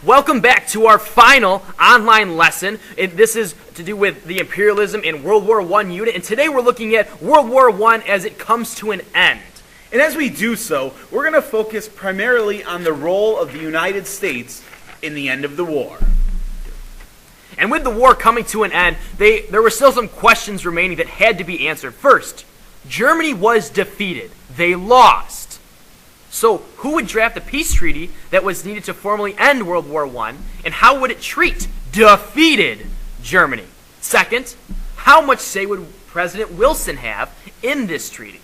Welcome back to our final online lesson. This is to do with the imperialism in World War I unit, and today we're looking at World War I as it comes to an end. And as we do so, we're going to focus primarily on the role of the United States in the end of the war. And with the war coming to an end, there were still some questions remaining that had to be answered. First, Germany was defeated. They lost. So who would draft the peace treaty that was needed to formally end World War I, and how would it treat defeated Germany? Second, how much say would President Wilson have in this treaty?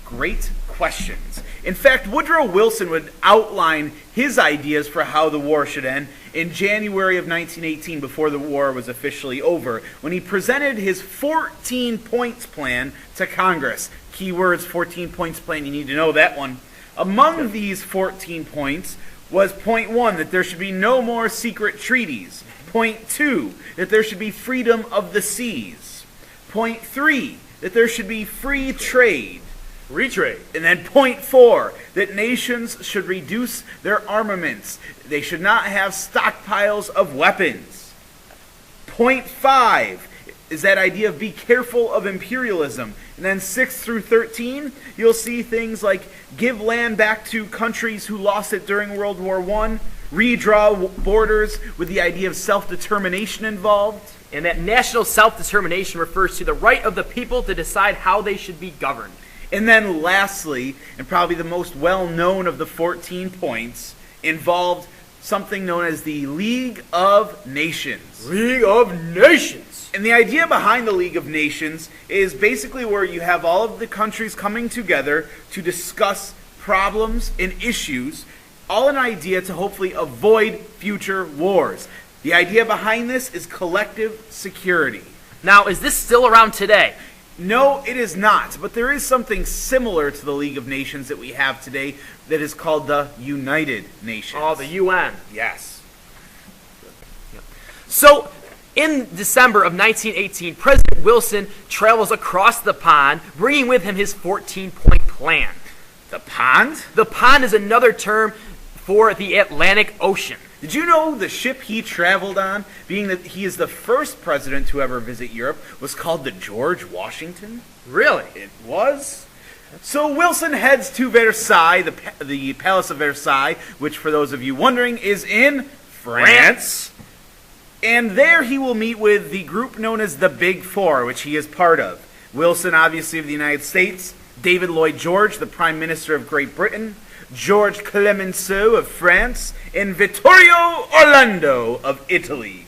Great questions. In fact, Woodrow Wilson would outline his ideas for how the war should end in January of 1918, before the war was officially over, when he presented his 14 points plan to Congress. Key words, 14 points plan, you need to know that one. Among these 14 points was point 1, that there should be no more secret treaties. Point 2, that there should be freedom of the seas. Point 3, that there should be free trade. Retrade. And then point 4, that nations should reduce their armaments. They should not have stockpiles of weapons. Point 5 is that idea of be careful of imperialism. And then 6 through 13, you'll see things like give land back to countries who lost it during World War I, redraw borders with the idea of self-determination involved. And that national self-determination refers to the right of the people to decide how they should be governed. And then lastly, and probably the most well-known of the 14 points, involved something known as the League of Nations. League of Nations! And the idea behind the League of Nations is basically where you have all of the countries coming together to discuss problems and issues, all an idea to hopefully avoid future wars. The idea behind this is collective security. Now, is this still around today? No, it is not, but there is something similar to the League of Nations that we have today that is called the United Nations. Oh, the UN. Yes. So, in December of 1918, President Wilson travels across the pond, bringing with him his 14-point plan. The pond? The pond is another term for the Atlantic Ocean. Did you know the ship he traveled on, being that he is the first president to ever visit Europe, was called the George Washington? Really? It was. So Wilson heads to Versailles, the Palace of Versailles, which for those of you wondering is in France. And there he will meet with the group known as the Big Four, which he is part of. Wilson, obviously, of the United States, David Lloyd George, the Prime Minister of Great Britain, George Clemenceau of France, and Vittorio Orlando of Italy.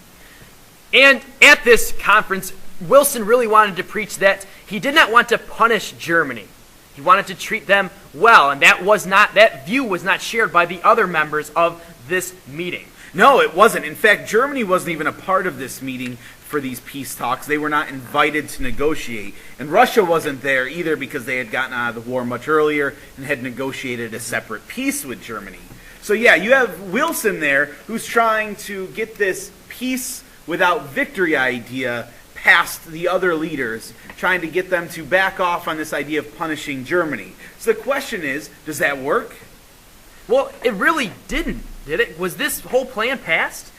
And at this conference, Wilson really wanted to preach that he did not want to punish Germany. He wanted to treat them well, and that view was not shared by the other members of this meeting. No, it wasn't. In fact, Germany wasn't even a part of this meeting for these peace talks. They were not invited to negotiate. And Russia wasn't there either because they had gotten out of the war much earlier and had negotiated a separate peace with Germany. So yeah, you have Wilson there who's trying to get this peace without victory idea past the other leaders, trying to get them to back off on this idea of punishing Germany. So the question is, does that work? Well, it really didn't, did it? Was this whole plan passed?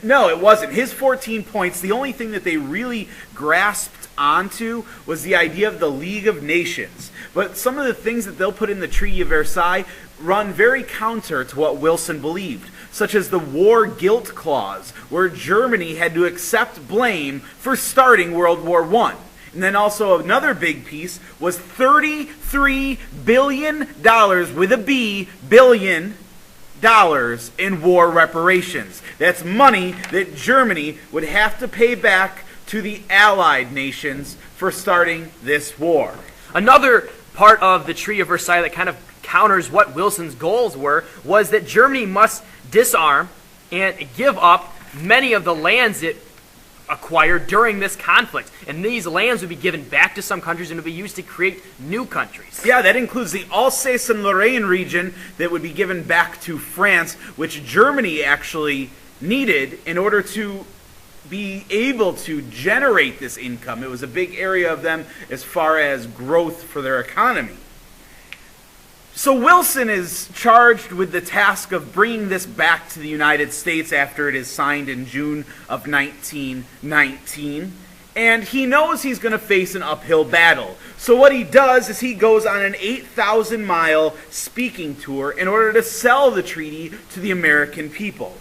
No, it wasn't. His 14 points, the only thing that they really grasped onto was the idea of the League of Nations. But some of the things that they'll put in the Treaty of Versailles run very counter to what Wilson believed, such as the War Guilt Clause, where Germany had to accept blame for starting World War I. And then also another big piece was $33 billion, with a B, billion, dollars in war reparations. That's money that Germany would have to pay back to the Allied nations for starting this war. Another part of the Treaty of Versailles that kind of counters what Wilson's goals were was that Germany must disarm and give up many of the lands it acquired during this conflict. And these lands would be given back to some countries and would be used to create new countries. Yeah, that includes the Alsace and Lorraine region that would be given back to France, which Germany actually needed in order to be able to generate this income. It was a big area of them as far as growth for their economy. So Wilson is charged with the task of bringing this back to the United States after it is signed in June of 1919. And he knows he's going to face an uphill battle. So what he does is he goes on an 8,000-mile speaking tour in order to sell the treaty to the American people.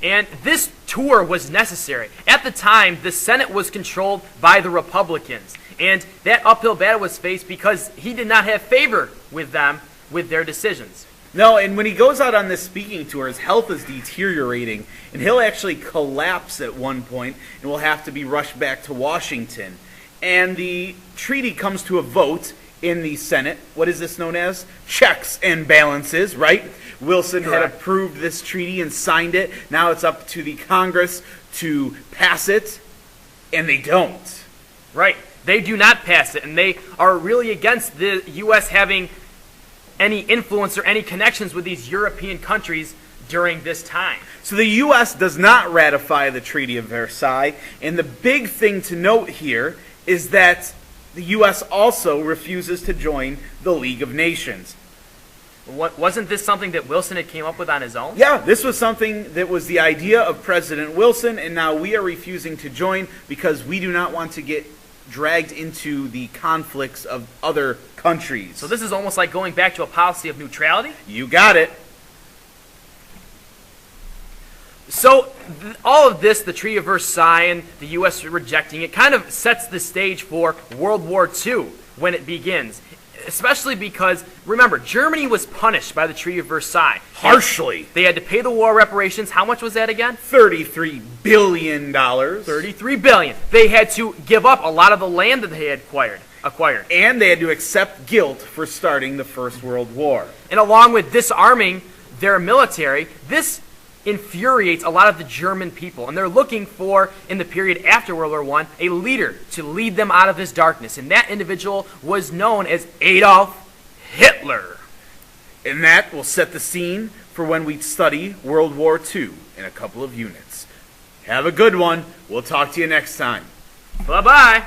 And this tour was necessary. At the time, the Senate was controlled by the Republicans. And that uphill battle was faced because he did not have favor with them with their decisions. No, and when he goes out on this speaking tour, his health is deteriorating, and he'll actually collapse at one point and will have to be rushed back to Washington. And the treaty comes to a vote in the Senate. What is this known as? Checks and balances, right? Wilson had approved this treaty and signed it. Now it's up to the Congress to pass it, and they don't. Right. They do not pass it, and they are really against the U.S. having any influence or any connections with these European countries during this time. So the U.S. does not ratify the Treaty of Versailles, and the big thing to note here is that the U.S. also refuses to join the League of Nations. Wasn't this something that Wilson had came up with on his own? Yeah, this was something that was the idea of President Wilson, and now we are refusing to join because we do not want to get dragged into the conflicts of other countries. So this is almost like going back to a policy of neutrality? You got it. So all of this, the Treaty of Versailles and the U.S. rejecting it, kind of sets the stage for World War II when it begins. Especially because, remember, Germany was punished by the Treaty of Versailles. Harshly. They had to pay the war reparations. How much was that again? $33 billion. $33 billion. They had to give up a lot of the land that they had acquired. And they had to accept guilt for starting the First World War. And along with disarming their military, this infuriates a lot of the German people. And they're looking for, in the period after World War I, a leader to lead them out of this darkness. And that individual was known as Adolf Hitler. And that will set the scene for when we study World War II in a couple of units. Have a good one. We'll talk to you next time. Bye-bye.